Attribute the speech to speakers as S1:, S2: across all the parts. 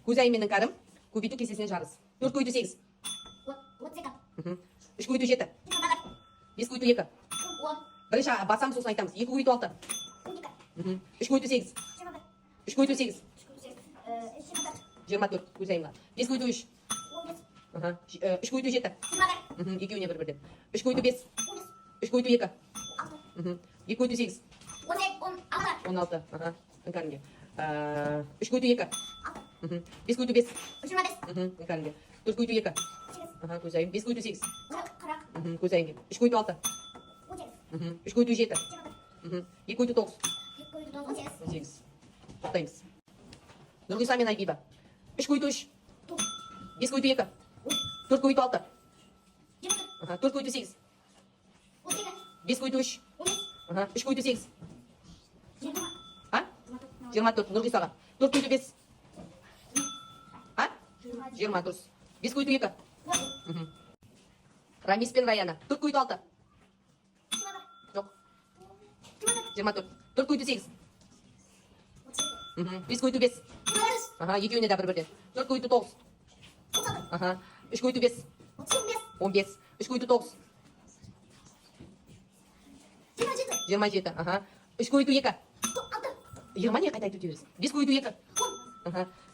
S1: Көзайым менің кәрім. Көбейту кесесінен жарыс. 4 көйту 8. 3 көйту 7. 5 көйту 2. Бірінші басамыз сосын айтамыз. 2 көйту 6. 3 көйту 8. 3 көйту 8. 24 көзайымға. 5 көйту 3. 3 көйту 7. Екеуіне бір-бірден. 3 көйту 5. 3 көйту 2. 2 көйту 8. 16. Іңкәрінде. 3 көйту 2. 5 көйту 5. Іңкәрінде. 4 көйту 2. Көзайым. 5 көйту 8. Көзайымге. 3 көйту 6. 3 көйту 7. 2 көйту 9. 18. Тоқтаймыз. Нұрғиса мен Айбиба. 3 көйту 3. 5 көйту 2. 4 көйту 6. 4 көйту 8. 5 көйту 3. 3 көйту 8. 24 Нұрғисаға. 4 көйту 5. 20 дұрыс. 5 көйту 2. Рамис пен Раяна. 4 көйту 6. Жоқ. 24. 4 көйту 8. 5 көйту 5. Екеуіне де бір-бірден. 4 көйту 9. 3 көйту 5. 15. 3 көйту 9. 27. 3 көйту 2. 20 не қайта айтып өте бересің. 5 көйту 2.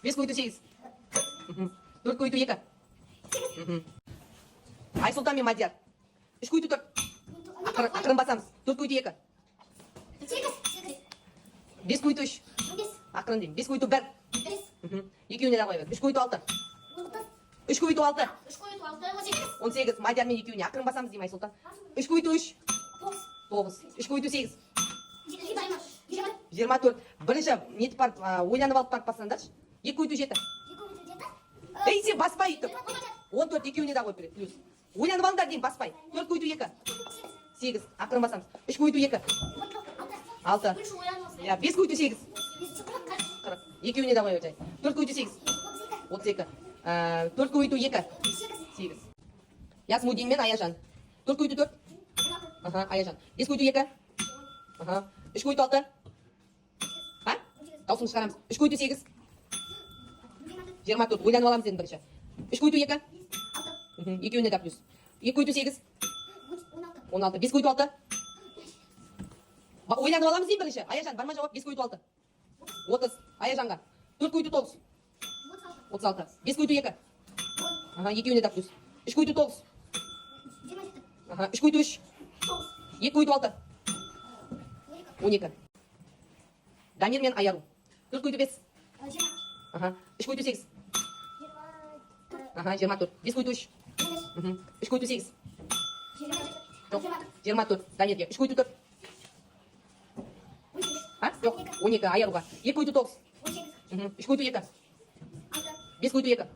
S1: 5 көйту 8. 4 көйту 2. Айсұлтан мен Мадияр. 3 көйту 4. Ақырын басамыз. 4 көйту 2. 5 көйту 3. Ақырын деймін. 5 көйту 1. Екеуіне де қоя бер. 3 көйту 6. 3 көйту 6. 18. Мадияр мен екеуіне. Ақырын басамыз деймін Айсұлтан. 3 көйту 3. 9. 3 көйту 8. 24. Бірінші нетіп барып, ойланып алып барып бассаңдаршы. 2 көйту 7. Ей, сен баспай тұр. 14 екеуіне де қойып береді. Плюс. Ойланып алыңдар деймін, баспай. 4 көйту 2. 8. Ақырын басамыз. 3 көйту 2. 6. 5 көйту 8. 40. Екеуіне де қойып жай. 4 көйту 8. 32. 4 көйту 2. 8. Ясмудин мен Аяжан. 4 көйту 4. Аяжан. 5 көйту 2. 3 көйту 6. Даусың шығарамыз. 3 көйту 8. 24. Ойланып аламыз дедім бірінші. 3 көйту 2. Екеуіне де плюс. 2 көйту 8. 16. 5 көйту 6. Ойланып аламыз деймін бірінші. Аяжан, бар ма жауап? 5 көйту 6. 30. Аяжанға. 4 көйту 9. 36. 5 көйту 2. Екеуіне де плюс. 3 көйту 9. 3 көйту 3. 2 көйту 6. 12. Дамир мен Аяру. 4 көйту 5. 3 көйту 8. 24. 5 көйту 3. 3 көйту 8. 24. Дамирге. 3 көйту 4. Жоқ. 12. Аяруға. 2 көйту 9. 3 көйту 2. 5 көйту 2.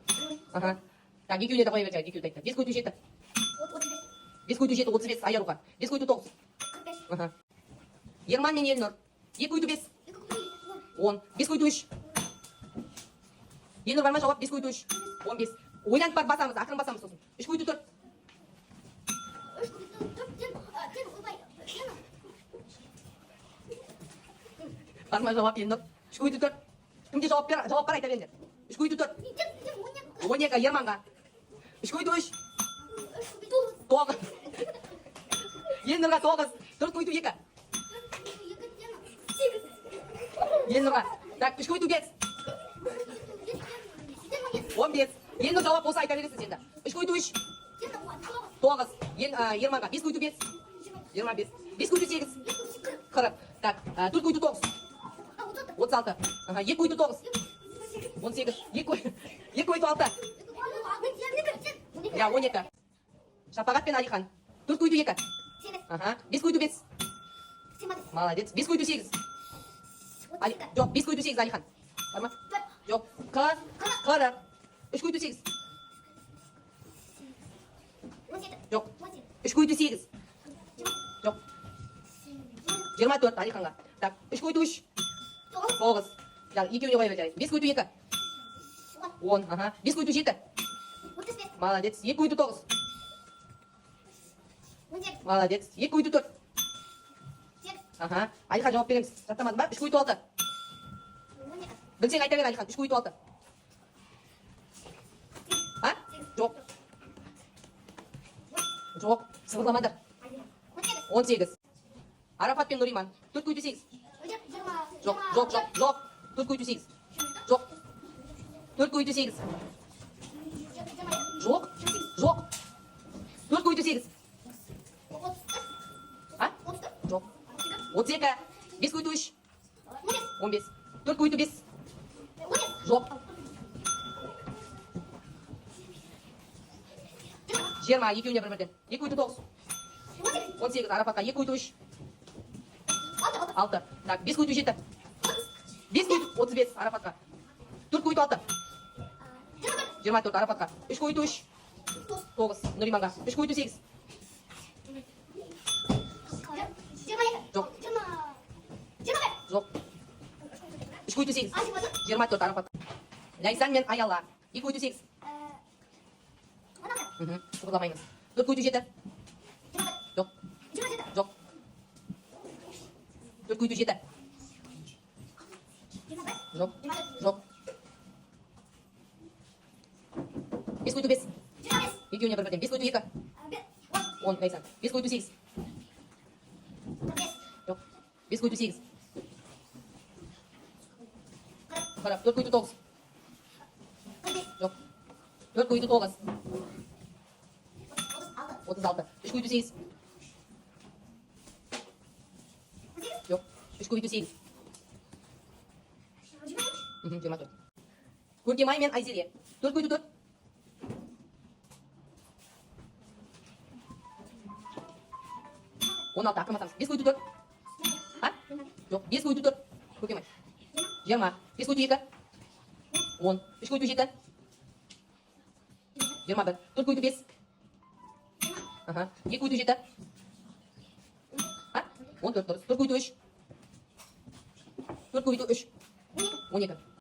S1: Так, екеуіне де қоя бер жайды. Екеуді айтты. 5 көйту 7. 5 көйту 7. 35. Аяруға. 5 көйту 9. Ерман мен Елнұр. 2 көйту 5. 10. 5 көйту 3. Елнұр бар ма жауап? 5 көйту 3. 15. Ойланып бар басамыз, ақырын басамыз сосын. 3 көйту 4. Бар ма жауап Елнұр? 3 көйту 4. Кімде жауап бар айта беріңдер. 3 көйту 4. 12. Ерманға. 3 көйту 3. 9. Елнұрға 9. 4 көйту 2. Елнұрға. Так, 3 көйту 5. 15. Елнұр жауап болса айта бересіз енді. 3 көйту 3. 9. Ерманға. 5 көйту 5. 25. 5 көйту 8. 40. Так, 4 көйту 9. 36. 2 көйту 9. 18. 2 көйту 6. 12. Шапағат пен Алихан. 4 көйту 2. 5 көйту 5. Молодец. 5 көйту 8. Жоқ, 5 көйту 8 Алихан. Бар ма? Жоқ. 40. 3 көйту 8. Жоқ. 3 көйту 8. Жоқ. 24 Алиханға. Так, 3 көйту 3. 9. Екеуіне қоя бер. 5 көйту 2. 10. 5 көйту 7. Молодец. 2 көйту 9. Молодец. 2 көйту 4. Алихан жауап береміз. Жаттамадың ба? 3 көйту 6. Білсең айта бер Алихан. 3 көйту 6. Жоқ. Жоқ. Сыбырламаңдар. 18. Арапат пен Нұриман. 4 көйді 8. Жоқ, жоқ, жоқ, жоқ. 4 көйді 8. Жоқ. 4 көйді 8. Жоқ, жоқ. 4 көйді 8. А? Жоқ. 32. 5 көйді 3. 15. 4 көйді 5. Жоқ. 20. Екеуіне бір-бірден. 2 көйді 9. 18. Арапатқа 2 көйді 3. 6. Так, 5 көйді 7. 5 көйді 35. Арапатқа. 4 көйді 6. 24. Арапатқа. 3 көйді 3. 9. Нұриманға. 3 көйді 8. Жоқ. Жоқ. 3 көйді 8. 24. Арапатқа. Лайсан мен Аяла. 2 көйді 8. Сыбырламаймыз. 4 көйді 7. Жоқ. Жоқ. 4 көйді 7. Жоқ. Жоқ. 5 көйді 5. Екеуіне бір-бірден. 5 көйді 2. 10. Лайсан. 5 көйді 8. Жоқ. 5 көйді 8. Қарап. 4 көйді 9. Жоқ. 4 көйді 9. 36. 3 көйді 8. Жоқ. 3 көйді 8. 24. Көркемай мен Айзере. 4 көйді 4. Он алты. Ақырмасамыз. 5 көйді 4. А? Жоқ. 5 көйді 4. Көркемай. 20. 5 көйді 2. 10. 3 көйді 7. 21. 4 көйді 5. 2 көйді 7. А? 14. 4 көйді 3. 4 көйді 3. 12.